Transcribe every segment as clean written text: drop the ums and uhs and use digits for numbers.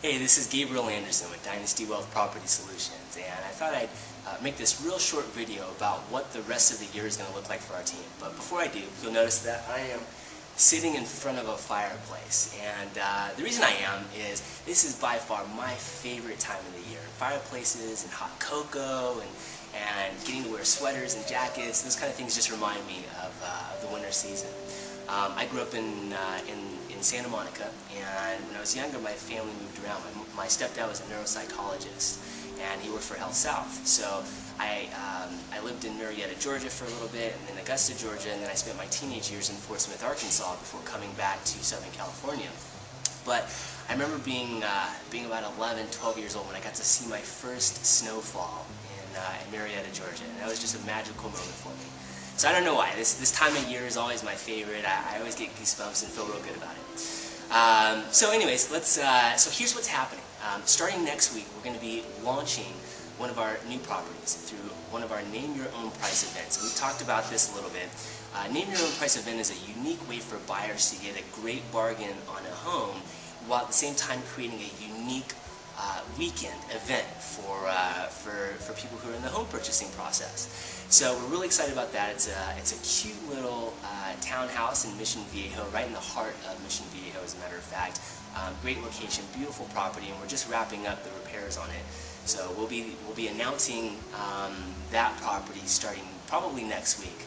Hey, this is Gabriel Anderson with Dynasty Wealth Property Solutions, and I thought I'd make this real short video about what the rest of the year is going to look like for our team. But before I do, you'll notice that I am sitting in front of a fireplace, and the reason I am is this is by far my favorite time of the year. Fireplaces and hot cocoa and getting to wear sweaters and jackets, those kind of things just remind me of the winter season. I grew up in Santa Monica, and when I was younger, my family moved around. My stepdad was a neuropsychologist, and he worked for Health South. So I lived in Marietta, Georgia for a little bit, and then Augusta, Georgia, and then I spent my teenage years in Fort Smith, Arkansas before coming back to Southern California. But I remember being about 11, 12 years old when I got to see my first snowfall in Marietta, Georgia, and that was just a magical moment for me. So I don't know why. This time of year is always my favorite. I always get goosebumps and feel real good about it. So anyways, so here's what's happening. Starting next week, we're going to be launching one of our new properties through one of our Name Your Own Price events. We've talked about this a little bit. Name Your Own Price event is a unique way for buyers to get a great bargain on a home while at the same time creating a unique weekend event for people who are in the home purchasing process. So we're really excited about that. It's a cute little townhouse in Mission Viejo, right in the heart of Mission Viejo, as a matter of fact. Great location, beautiful property, and we're just wrapping up the repairs on it. So we'll be announcing that property starting probably next week.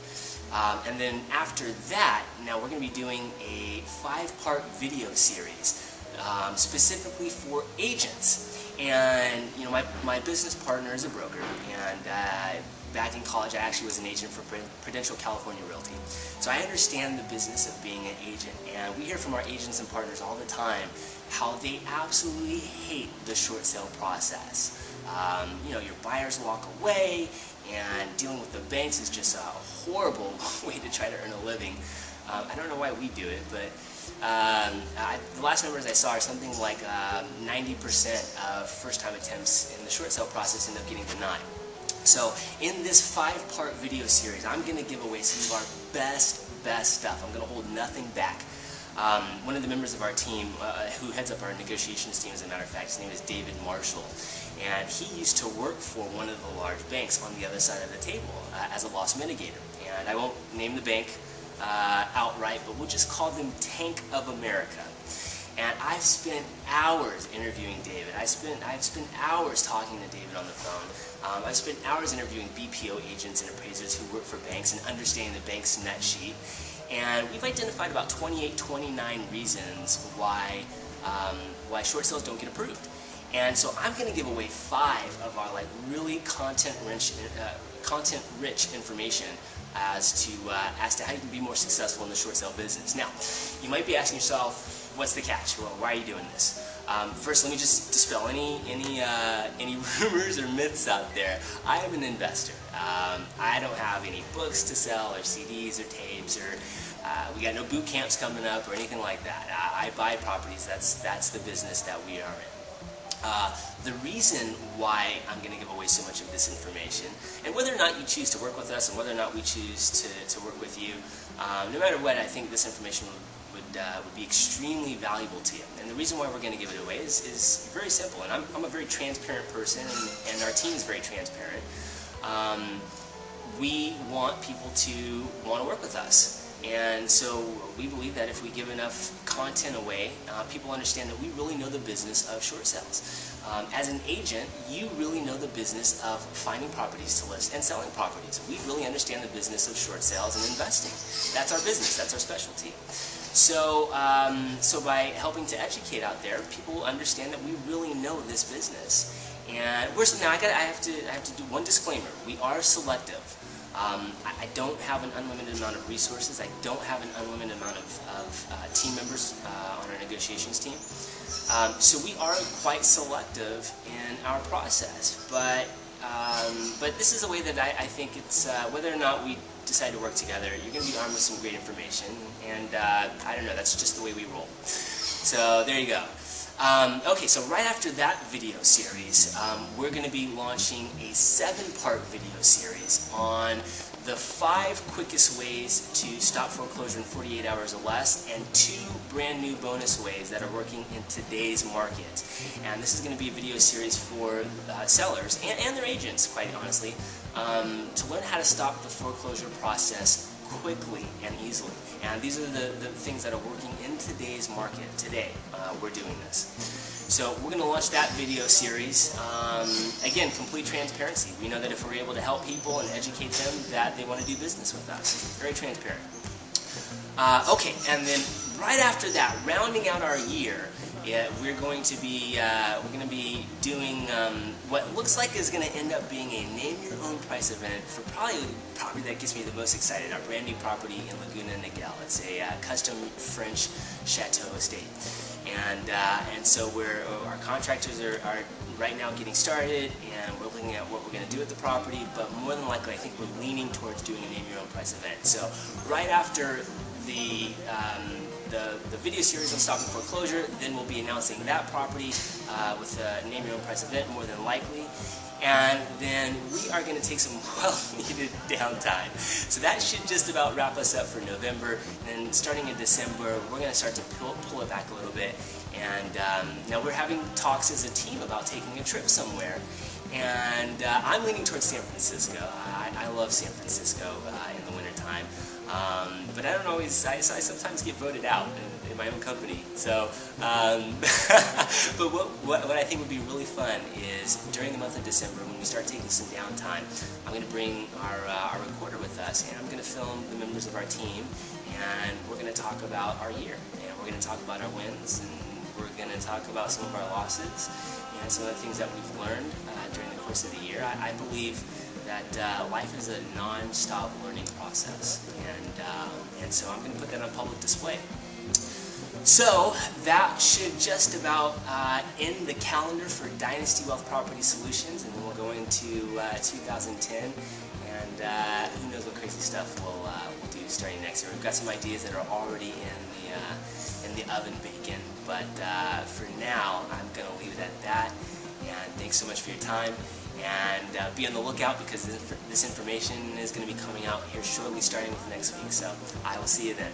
And then after that, now we're going to be doing a 5-part video series specifically for agents. And you know, my business partner is a broker, and back in college I actually was an agent for Prudential California Realty. So I understand the business of being an agent, and we hear from our agents and partners all the time how they absolutely hate the short sale process. You know, your buyers walk away, and dealing with the banks is just a horrible way to try to earn a living. I don't know why we do it, but the last numbers I saw are something like 90% of first-time attempts in the short sale process end up getting denied. So in this 5-part video series, I'm going to give away some of our best stuff. I'm going to hold nothing back. One of the members of our team, who heads up our negotiations team, as a matter of fact, his name is David Marshall, and he used to work for one of the large banks on the other side of the table as a loss mitigator. And I won't name the bank outright, but we'll just call them Tank of America. And I've spent hours interviewing David. I've spent hours talking to David on the phone. I've spent hours interviewing BPO agents and appraisers who work for banks and understanding the bank's net sheet. And we've identified about 28, 29 reasons why short sales don't get approved. And so I'm going to give away 5 of our really content-rich information as to how you can be more successful in the short sale business. Now, you might be asking yourself, what's the catch? Well, why are you doing this? First, let me just dispel any rumors or myths out there. I am an investor. I don't have any books to sell or CDs or tapes, or we got no boot camps coming up or anything like that. I buy properties. That's the business that we are in. The reason why I'm going to give away so much of this information, and whether or not you choose to work with us and whether or not we choose to work with you, no matter what, I think this information would be extremely valuable to you. And the reason why we're going to give it away is very simple, and I'm a very transparent person, and our team is very transparent. We want people to want to work with us. And so we believe that if we give enough content away, people understand that we really know the business of short sales. As an agent, you really know the business of finding properties to list and selling properties. We really understand the business of short sales and investing. That's our business. That's our specialty. So, so by helping to educate out there, people will understand that we really know this business. And now I have to do one disclaimer. We are selective. I don't have an unlimited amount of resources. I don't have an unlimited amount of team members on our negotiations team. So we are quite selective in our process. But this is a way that I think it's, whether or not we decide to work together, you're going to be armed with some great information. And I don't know, that's just the way we roll. So there you go. Okay, so right after that video series, we're going to be launching a 7-part video series on the 5 quickest ways to stop foreclosure in 48 hours or less, and 2 brand new bonus ways that are working in today's market. And this is going to be a video series for sellers and their agents, quite honestly, to learn how to stop the foreclosure process quickly and easily. And these are the things that are working in today's market today. We're doing this. So we're going to launch that video series. Again, complete transparency. We know that if we're able to help people and educate them, that they want to do business with us. Very transparent. Okay, and then right after that, rounding out our year, we're going to be doing what looks like is going to end up being a name your own price event for probably the property that gets me the most excited, our brand new property in Laguna Niguel. It's a custom French chateau estate, and so our contractors are right now getting started, and we're looking at what we're going to do with the property. But more than likely, I think we're leaning towards doing a name your own price event. So right after the video series on stopping foreclosure, then we'll be announcing that property with a name your own price event, more than likely. And then we are going to take some well-needed downtime. So that should just about wrap us up for November. And then starting in December, we're going to start to pull it back a little bit. And now we're having talks as a team about taking a trip somewhere. And I'm leaning towards San Francisco. I love San Francisco in the wintertime. But I don't always, I sometimes get voted out in my own company. So, but what I think would be really fun is during the month of December, when we start taking some downtime, I'm going to bring our recorder with us, and I'm going to film the members of our team, and we're going to talk about our year, and we're going to talk about our wins, and we're going to talk about some of our losses, and some of the things that we've learned during the course of the year. I believe that life is a non-stop learning process, and so I'm going to put that on public display. So that should just about end the calendar for Dynasty Wealth Property Solutions, and then we'll go into 2010, and who knows what crazy stuff we'll do starting next year. We've got some ideas that are already in the oven baking, but for now I'm going to leave it at that. And thanks so much for your time. And be on the lookout, because this information is going to be coming out here shortly, starting with next week. So I will see you then.